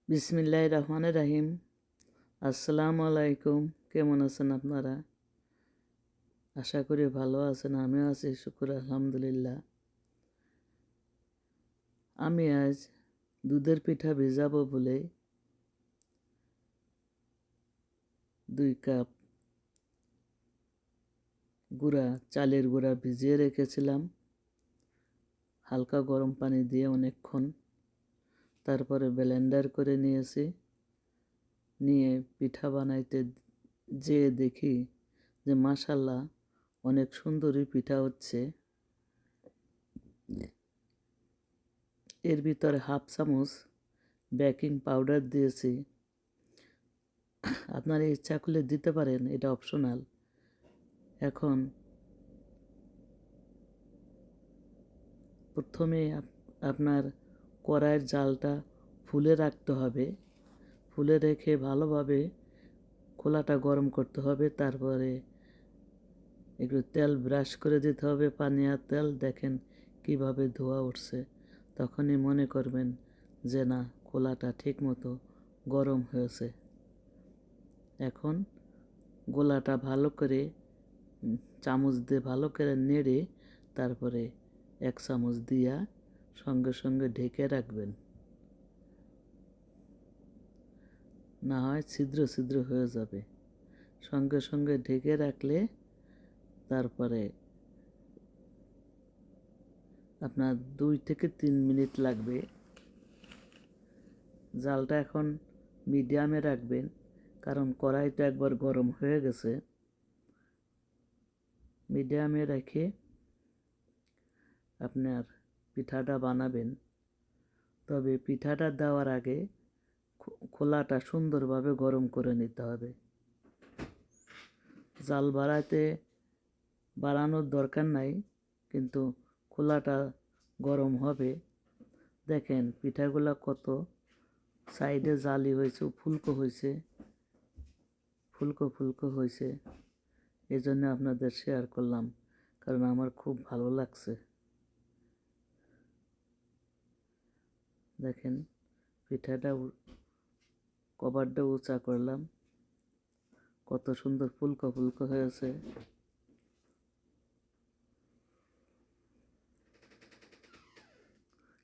বিসমিল্লাহির রহমানির রহিম। আসসালামু আলাইকুম। কেমন আছেন আপনারা? আশা করি ভালো আছেন। আমিও আছি, শুকুর আলহামদুলিল্লাহ। আমি আজ দুধের পিঠা ভেজাবো বলে 2 কাপ চালের গুঁড়া ভিজিয়ে রেখেছিলাম হালকা গরম পানি দিয়ে অনেকক্ষণ। তারপরে ব্লেন্ডার করে নিয়ে পিঠা বানাইতে যেয়ে দেখি যে মাশাআল্লাহ অনেক সুন্দরই পিঠা হচ্ছে। এর ভিতরে 1/2 চামচ বেকিং পাউডার দিয়েছি। আপনারা ইচ্ছা করলে দিতে পারেন, এটা অপশনাল। এখন প্রথমে আপনার কড়াইয়ের জালটা ফুলে রাখতে হবে। ফুলে রেখে ভালোভাবে খোলাটা গরম করতে হবে। তারপরে একটু তেল ব্রাশ করে দিতে হবে, পানি আর তেল। দেখেন কিভাবে ধোয়া উঠছে, তখনই মনে করবেন যে না, খোলাটা ঠিক মতো গরম হয়েছে। এখন গোলাটা ভালো করে চামচ দিয়ে ভালো করে নেড়ে তারপরে 1 চামচ দিয়া সঙ্গে সঙ্গে ঢেকে রাখবেন, না হয় ছিদ্র ছিদ্র হয়ে যাবে। সঙ্গে সঙ্গে ঢেকে রাখলে তারপরে আপনার 2 থেকে 3 মিনিট লাগবে। জালটা এখন মিডিয়ামে রাখবেন, কারণ কড়াইটা একবার গরম হয়ে গেছে। মিডিয়ামে রেখে আপনার পিঠাটা বানাবেন। তবে পিঠাটা দেওয়ার আগে খোলাটা সুন্দরভাবে গরম করে নিতে হবে। জাল বাড়ানোর দরকার নাই, কিন্তু খোলাটা গরম হবে। দেখেন পিঠাগুলা কত সাইডে জালি হয়েছে, ফুলকো হয়েছে। এই জন্য আপনাদের শেয়ার করলাম, কারণ আমার খুব ভালো লাগছে। দেখেন পিঠাটা কভারটা উঁচা করলাম, কত সুন্দর ফুলকো হয়েছে।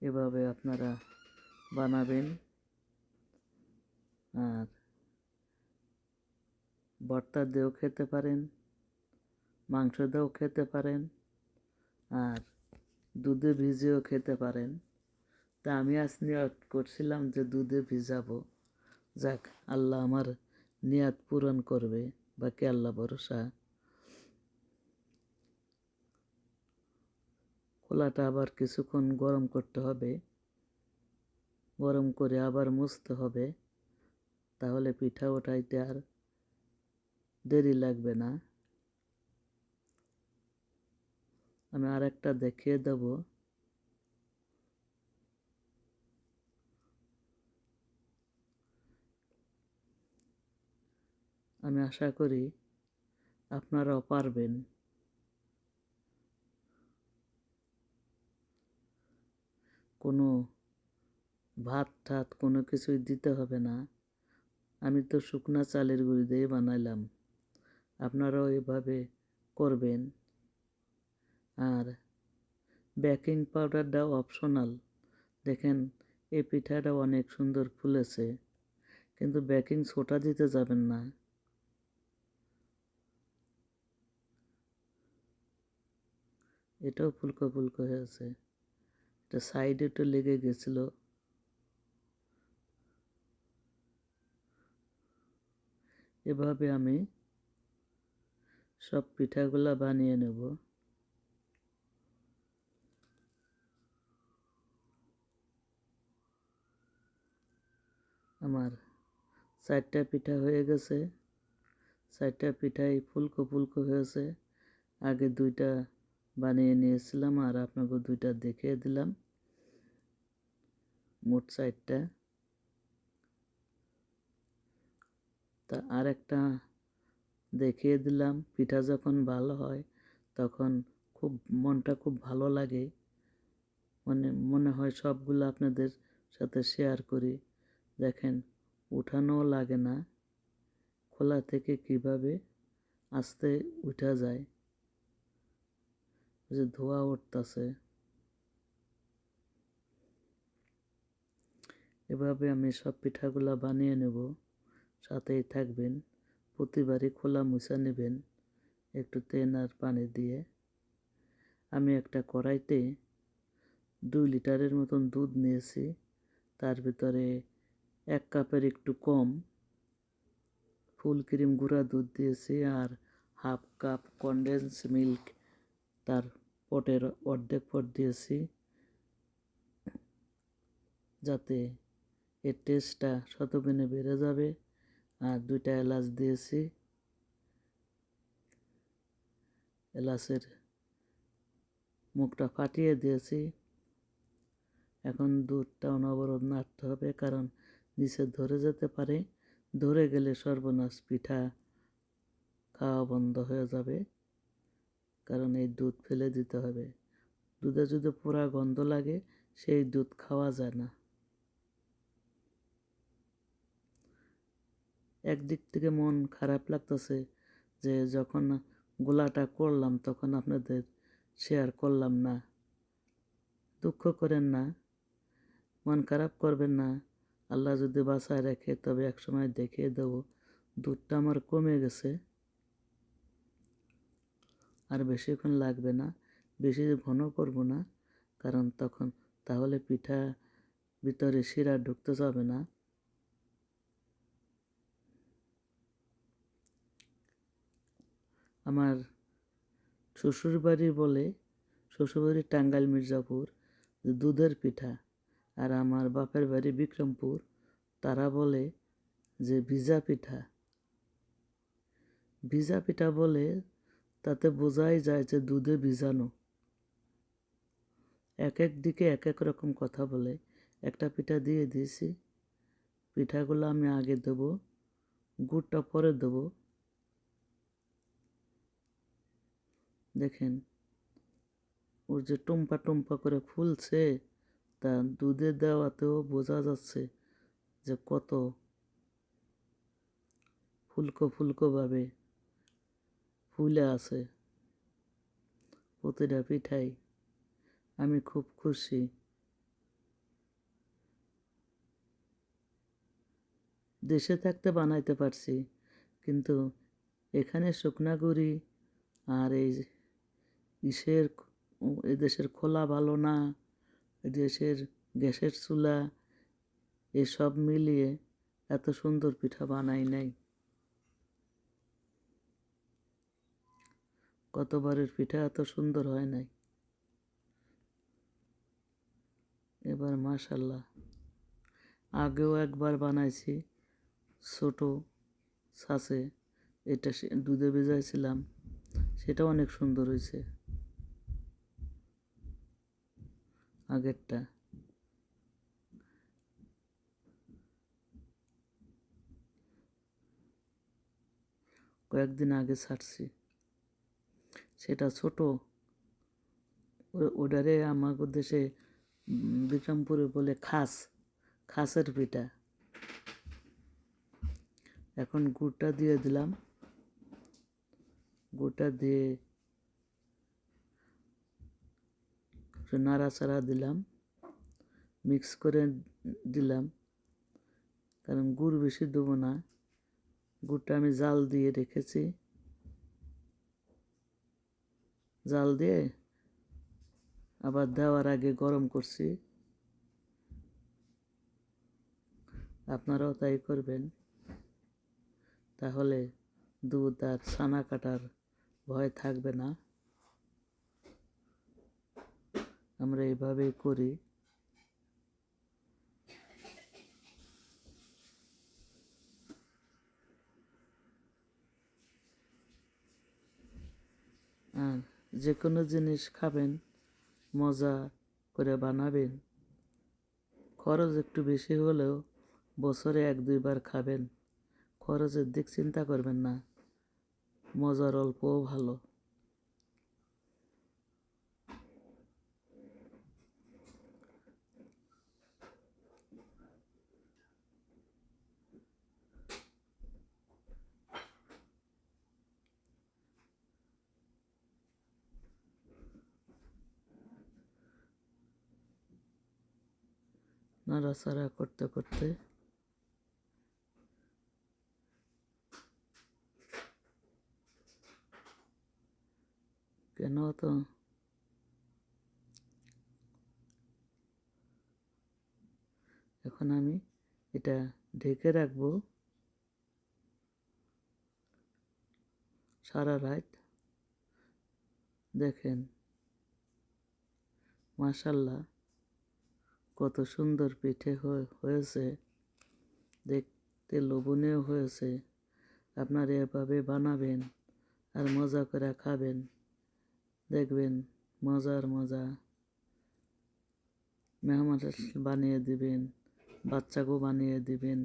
এভাবে আপনারা বানাবেন, আর ভর্তা দিয়েও খেতে পারেন, মাংস দিয়েও খেতে পারেন, আর দুধে ভিজিয়েও খেতে পারেন। তা আমি আজ নিয়ত করছিলাম যে দুধে ভিজাবো। যাক, আল্লাহ আমার নিয়াত পূরণ করবে, বাকি আল্লাহ ভরসা। খোলাটা আবার কিছুক্ষণ গরম করতে হবে, গরম করে আবার মুছতে হবে, তাহলে পিঠা ওঠাইতে আর দেরি লাগবে না। আমি আরেকটা দেখিয়ে দেব। আমি আশা করি আপনারাও পারবেন। কোনো ভাত টাত কোনো কিছুই দিতে হবে না। আমি তো শুকনা চালের গুঁড়ি দিয়ে বানাইলাম, আপনারাও এভাবে করবেন। আর বেকিং পাউডারটাও অপশনাল। দেখেন এই পিঠাটা অনেক সুন্দর ফুলেছে, কিন্তু বেকিং সোডা দিতে যাবেন না। এটাও ফুলকো হয়েছে, এটা সাইডে একটু লেগে গেছিল। এভাবে আমি সব পিঠাগুলা বানিয়ে নেব। আমার 4টা পিঠা হয়ে গেছে। 4টা পিঠাই ফুলকো হয়েছে। আগে 2টা বানিয়ে নিয়েছিলাম, আর আপনাকে 2টা দেখিয়ে দিলাম। মোট 4টা। তা আরেকটা দেখিয়ে দিলাম। পিঠা যখন ভালো হয় তখন মনটা খুব ভালো লাগে। মনে হয় সবগুলো আপনাদের সাথে শেয়ার করি, দেখেন উঠানোও লাগে না, খোলা থেকে কিভাবে আস্তে উঠা যায়, যে ধোয়া উঠতেছে। এভাবে আমি সব পিঠাগুলা বানিয়ে নেব, সাথেই থাকবেন। প্রতিবারই খোলা মুছা নেবেন একটু তেল আর পানি দিয়ে। আমি একটা কড়াইতে 2 লিটারের মতন দুধ নিয়েছি, তার ভিতরে 1 কাপের একটু কম ফুল ক্রিম গুঁড়া দুধ দিয়েছি, আর 1/2 কাপ কনডেন্স মিল্ক তার পটের অর্ধেক পট দিয়েছি, যাতে এর টেস্টটা শতগুণে বেড়ে যাবে। আর 2টা এলাচ দিয়েছি, এলাচের মুখটা ফাটিয়ে দিয়েছি। এখন দুধটা অনবরত নাড়তে হবে, কারণ নিচে ধরে যেতে পারে, ধরে গেলে সর্বনাশ, পিঠা খাওয়া বন্ধ হয়ে যাবে। কারণ এই দুধ ফেলে দিতে হবে। দুধে যদি পোড়া গন্ধ লাগে সেই দুধ খাওয়া যায় না। একদিক থেকে মন খারাপ লাগতেছে যে যখন গোলাটা করলাম তখন আপনাদের শেয়ার করলাম না। দুঃখ করেন না, মন খারাপ করবেন না। আল্লাহ যদি বাঁচায় রাখে তবে একসময় দেখিয়ে দেব। দুধটা আমার কমে গেছে, আর বেশিক্ষণ লাগবে না, বেশি ঘন করব না, কারণ তখন তাহলে পিঠা ভিতরে শিরা ঢুকতে যাবে না। আমার শ্বশুরবাড়ি বলে, শ্বশুরবাড়ি টাঙ্গাইল মির্জাপুর, দুধের পিঠা। আর আমার বাপের বাড়ি বিক্রমপুর, তারা বলে যে ভিজা পিঠা। ভিজা পিঠা বলে তাতে বোঝাই যায় যে দুধে ভিজানো। এক এক দিকে এক এক রকম কথা বলে। একটা পিঠা দিয়ে দিয়েছি, পিঠাগুলো আমি আগে দেবো, গুড়টা পরে দেবো। দেখেন ওর যে টুম্পা টুম্পা করে ফুলছে, তা দুধে দেওয়াতেও বোঝা যাচ্ছে যে কত ফুলকো ফুলকোভাবে ফুলে আছে প্রতিটা পিঠাই। আমি খুব খুশি। দেশে থাকতে বানাইতে পারছি, কিন্তু এখানে শুকনা গুঁড়ি আর এই ইসের এদেশের খোলা ভালো না, এদেশের গ্যাসের চুলা, এসব মিলিয়ে এত সুন্দর পিঠা বানাই নাই। গতবারের পিঠা এত সুন্দর হয় নাই। এবার মাশাল্লাহ। আগেও একবার বানাইছি ছোট ছাঁচে, এটা দুধে ভেজাইছিলাম, সেটা অনেক সুন্দর হয়েছে আগেরটা। কয়েকদিন আগে ছাড়ছি, সেটা ছোট। ওটারে আমাদের দেশে বিক্রমপুরে বলে খাসের পিঠা। এখন গুড়টা দিয়ে দিলাম, গুড়টা দিয়ে নাড়াচাড়া দিলাম, মিক্স করে দিলাম, কারণ গুড় বেশি দেবো না। গুড়টা আমি জাল দিয়ে রেখেছি, জাল দিয়ে আবার দেওয়ার আগে গরম করছি। আপনারাও তাই করবেন, তাহলে দুধ আর ছানা কাটার ভয় থাকবে না। আমরা এইভাবেই করি। আর যে কোনো জিনিস খাবেন মজা করে বানাবেন। খরচ একটু বেশি হলেও বছরে 1-2 বার খাবেন, খরচের দিক চিন্তা করবেন না, মজার অল্পও ভালো। নাড়াচাড়া করতে করতে কেন তো এখন আমি এটা ঢেকে রাখবো সারা রাত। দেখেন মাশাআল্লাহ কত সুন্দর পিঠে হয়েছে, দেখতে লোভনীয় হয়েছে। আপনারা এভাবে বানাবেন আর মজা করে খাবেন, দেখবেন মজার মজা। মেহমান বানিয়ে দিবেন, বাচ্চাকেও বানিয়ে দিবেন,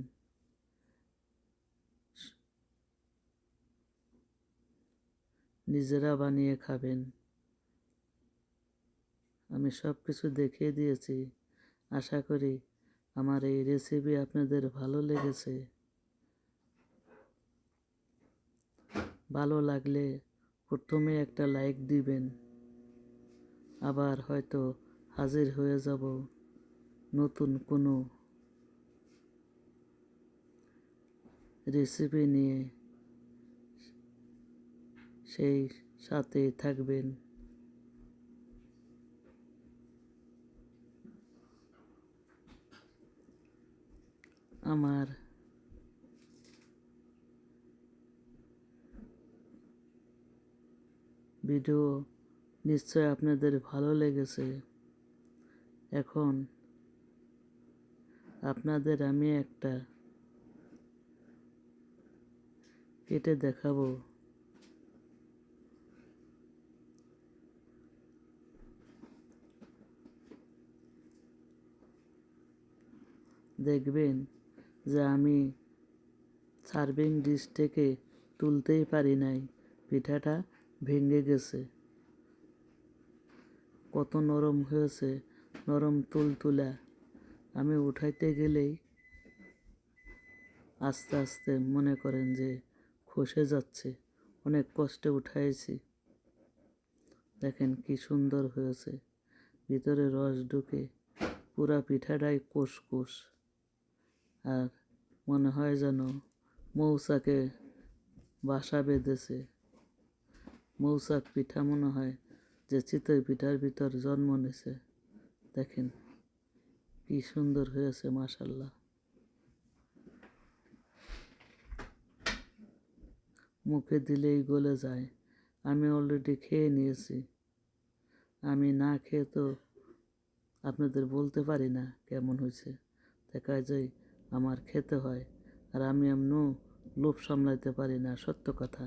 নিজেরা বানিয়ে খাবেন। আমি সব কিছু দেখিয়ে দিয়েছি। আশা করি আমার এই রেসিপি আপনাদের ভালো লেগেছে। ভালো লাগলে প্রথমে একটা লাইক দিবেন। আবার হয়তো হাজির হয়ে যাব নতুন কোনো রেসিপি নিয়ে, সেই সাথেই থাকবেন। আমার ভিডিও নিশ্চয় আপনাদের ভালো লেগেছে। এখন আপনাদের আমি একটা কেটে দেখাবো। দেখবেন যে আমি সার্ভিং ডিশ থেকে তুলতেই পারি নাই, পিঠাটা ভেঙে গেছে। কত নরম হয়েছে, নরম তুলতুলা। আমি উঠাইতে গেলেই আস্তে আস্তে মনে করেন যে খসে যাচ্ছে। অনেক কষ্টে উঠাইছি। দেখেন কি সুন্দর হয়েছে, ভিতরে রস ঢুকে পুরা পিঠাটাই কুসকুস। আর মনে হয় যেন মৌচাকে বাসা বেঁধেছে। মৌচাক পিঠা মনে হয় যে চিতই পিঠার ভিতর জন্ম নিছে। দেখেন কি সুন্দর হয়েছে মাশাআল্লাহ। মুখে দিলেই গলে যায়। আমি অলরেডি খেয়ে নিয়েছি। আমি না খেয়ে তো আপনাদের বলতে পারি না কেমন হয়েছে। দেখা যায় আমার খেতে হয়, আর আমি এমনও লোভ সামলাইতে পারি না, সত্য কথা।